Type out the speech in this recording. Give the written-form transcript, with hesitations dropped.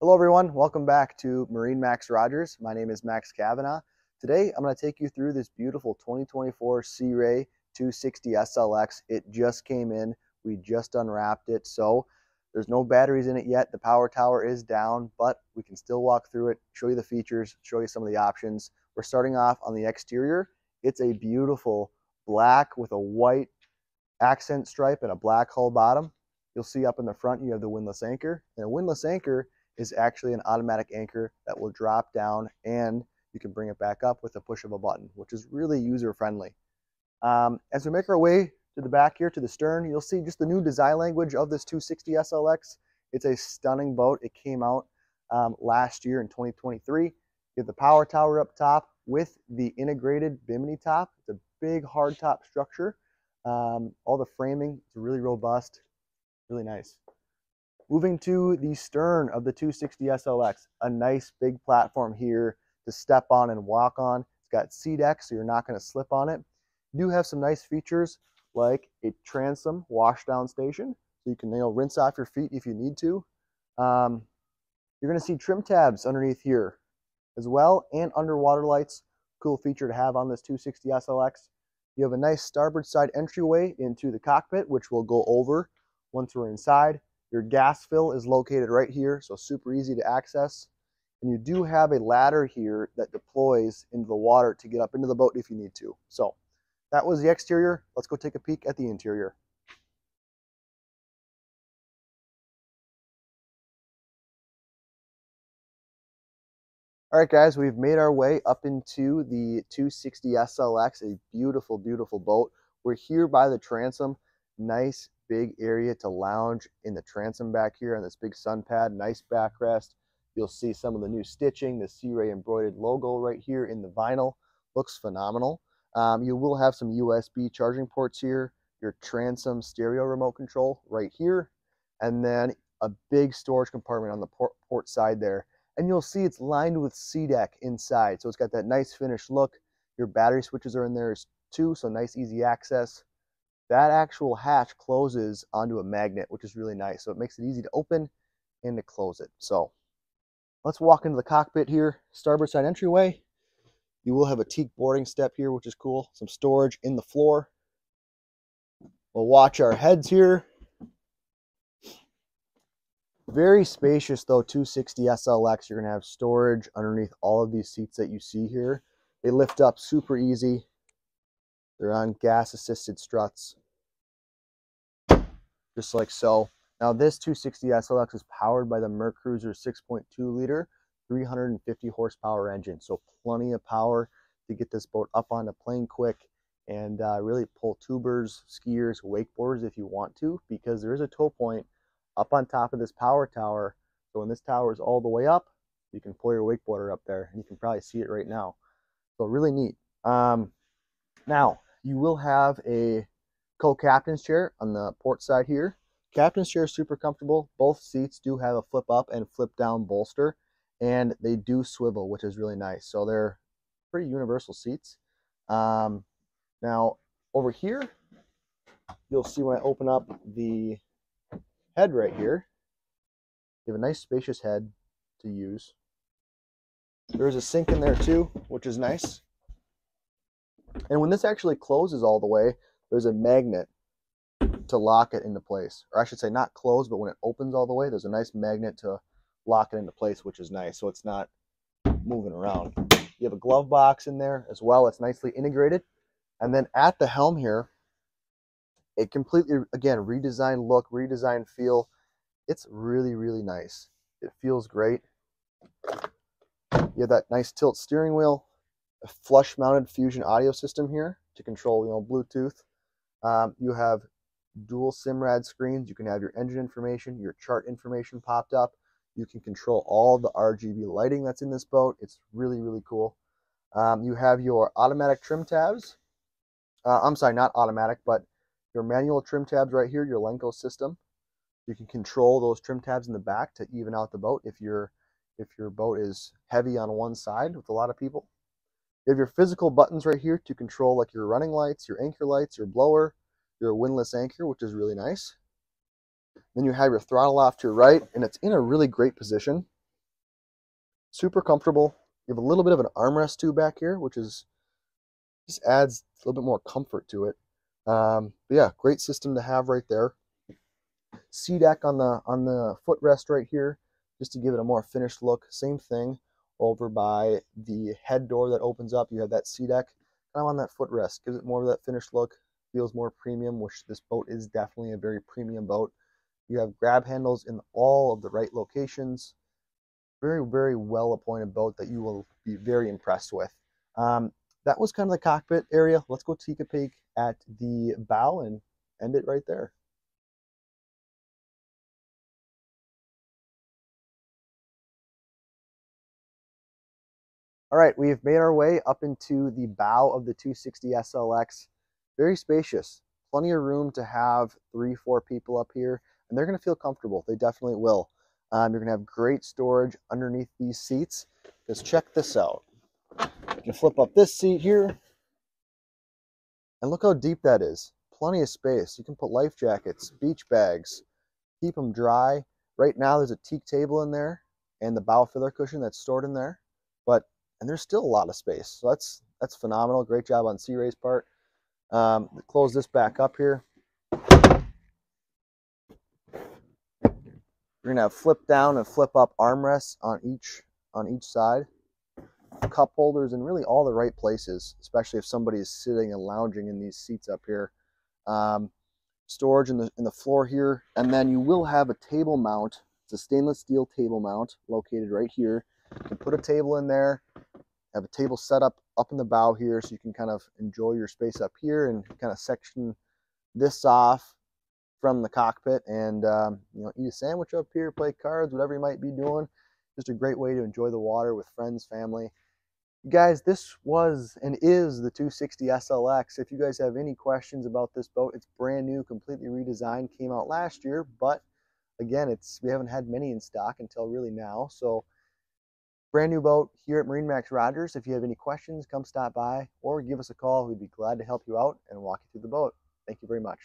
Hello everyone, welcome back to MarineMax Rogers. My name is Max Kavanaugh. Today I'm going to take you through this beautiful 2024 Sea Ray 260 SLX. It just came in, we just unwrapped it, so there's no batteries in it yet. The power tower is down, but we can still walk through it, show you the features, show you some of the options. We're starting off on the exterior. It's a beautiful black with a white accent stripe and a black hull bottom. You'll see up in the front you have the windlass anchor, and a windlass anchor is actually an automatic anchor that will drop down and you can bring it back up with a push of a button, which is really user friendly. As we make our way to the back here to the stern, you'll see just the new design language of this 260 SLX. It's a stunning boat. It came out last year in 2023. You have the power tower up top with the integrated bimini top. It's a big hard top structure. All the framing is really robust, really nice. Moving to the stern of the 260 SLX, a nice big platform here to step on and walk on. It's got SeaDek, so you're not going to slip on it. You do have some nice features like a transom washdown station, so you can rinse off your feet if you need to. You're going to see trim tabs underneath here as well, and underwater lights. Cool feature to have on this 260 SLX. You have a nice starboard side entryway into the cockpit, which we'll go over once we're inside. Your gas fill is located right here, so super easy to access. And you do have a ladder here that deploys into the water to get up into the boat if you need to. So that was the exterior. Let's go take a peek at the interior. All right, guys, we've made our way up into the 260 SLX, a beautiful, beautiful boat. We're here by the transom. Nice big area to lounge in the transom back here on this big sun pad. Nice backrest. You'll see some of the new stitching, the Sea Ray embroidered logo right here in the vinyl. Looks phenomenal. You will have some USB charging ports here, your transom stereo remote control right here, and then a big storage compartment on the port side there. And you'll see it's lined with SeaDek inside, so it's got that nice finished look. Your battery switches are in there too, so nice easy access. That actual hatch closes onto a magnet, which is really nice. So it makes it easy to open and to close it. So let's walk into the cockpit here. Starboard side entryway. You will have a teak boarding step here, which is cool. Some storage in the floor. We'll watch our heads here. Very spacious though, 260 SLX. You're going to have storage underneath all of these seats that you see here. They lift up super easy. They're on gas-assisted struts, just like so. Now this 260 SLX is powered by the Mercruiser 6.2 liter, 350 horsepower engine. So plenty of power to get this boat up on the plane quick and really pull tubers, skiers, wakeboarders if you want to, because there is a tow point up on top of this power tower. So when this tower is all the way up, you can pull your wakeboarder up there, and you can probably see it right now. So really neat. Now, you will have a co-captain's chair on the port side here. Captain's chair is super comfortable. Both seats do have a flip up and flip down bolster, and they do swivel, which is really nice. So they're pretty universal seats. Now, over here, you'll see when I open up the head right here, you have a nice spacious head to use. There's a sink in there too, which is nice. And when this actually closes all the way, there's a magnet to lock it into place. Or I should say not close, but when it opens all the way, there's a nice magnet to lock it into place, which is nice. So it's not moving around. You have a glove box in there as well. It's nicely integrated. And then at the helm here, a completely, again, redesigned look, redesigned feel. It's really, really nice. It feels great. You have that nice tilt steering wheel. A flush mounted Fusion audio system here to control, Bluetooth. You have dual SIMRAD screens. You can have your engine information, your chart information popped up. You can control all the RGB lighting that's in this boat. It's really, really cool. You have your automatic trim tabs. I'm sorry, not automatic, but your manual trim tabs right here, your Lenco system. You can control those trim tabs in the back to even out the boat if your boat is heavy on one side with a lot of people. You have your physical buttons right here to control like your running lights, your anchor lights, your blower, your windlass anchor, which is really nice. Then you have your throttle off to your right, and it's in a really great position. super comfortable. You have a little bit of an armrest too back here, which is just adds a little bit more comfort to it. But yeah, great system to have right there. Sea deck on the footrest right here, just to give it a more finished look. Same thing over by the head door that opens up. You have that sea deck kind of on that footrest, gives it more of that finished look. Feels more premium, which this boat is definitely a very premium boat. You have grab handles in all of the right locations. Very, very well appointed boat that you will be very impressed with. That was kind of the cockpit area. Let's go take a peek at the bow and end it right there. All right, we've made our way up into the bow of the 260 SLX. Very spacious, plenty of room to have 3-4 people up here, and they're going to feel comfortable. They definitely will. You're going to have great storage underneath these seats, because check this out. You can flip up this seat here, and look how deep that is. Plenty of space. You can put life jackets, beach bags, keep them dry. Right now there's a teak table in there and the bow filler cushion that's stored in there, and there's still a lot of space. So that's phenomenal. Great job on Sea Ray's part. Close this back up here. You're gonna have flip down and flip up armrests on each side. Cup holders in really all the right places, especially if somebody is sitting and lounging in these seats up here. Storage in the floor here, and then you will have a table mount. It's a stainless steel table mount located right here. You can put a table in there, have a table set up in the bow here, so you can kind of enjoy your space up here and kind of section this off from the cockpit, and eat a sandwich up here, play cards, whatever you might be doing. Just a great way to enjoy the water with friends, family. You guys, this was and is the 260 SLX. If you guys have any questions about this boat, it's brand new, completely redesigned, came out last year, but again, we haven't had many in stock until really now. So brand new boat here at MarineMax Rogers. If you have any questions, come stop by or give us a call. We'd be glad to help you out and walk you through the boat. Thank you very much.